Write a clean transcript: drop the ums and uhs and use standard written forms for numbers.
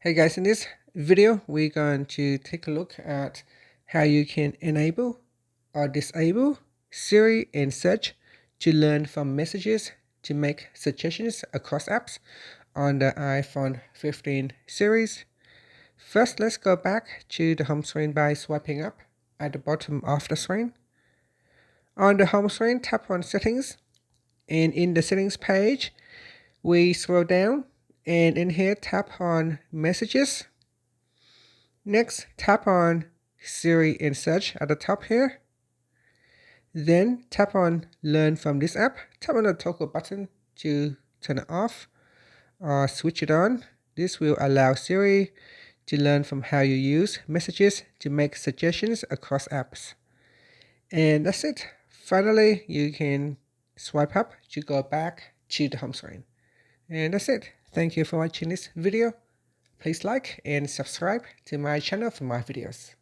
Hey guys, in this video, we're going to take a look at how you can enable or disable Siri and Search to learn from messages to make suggestions across apps on the iPhone 15 series. First, let's go back to the home screen by swiping up at the bottom of the screen. On the home screen, tap on Settings, and in the Settings page, we scroll down, and in here, tap on Messages. Next, tap on Siri and Search at the top here. Then tap on Learn from this app. Tap on the toggle button to turn it off or switch it on. This will allow Siri to learn from how you use messages to make suggestions across apps. And that's it. Finally, you can swipe up to go back to the home screen. And that's it. Thank you for watching this video. Please like and subscribe to my channel for more videos.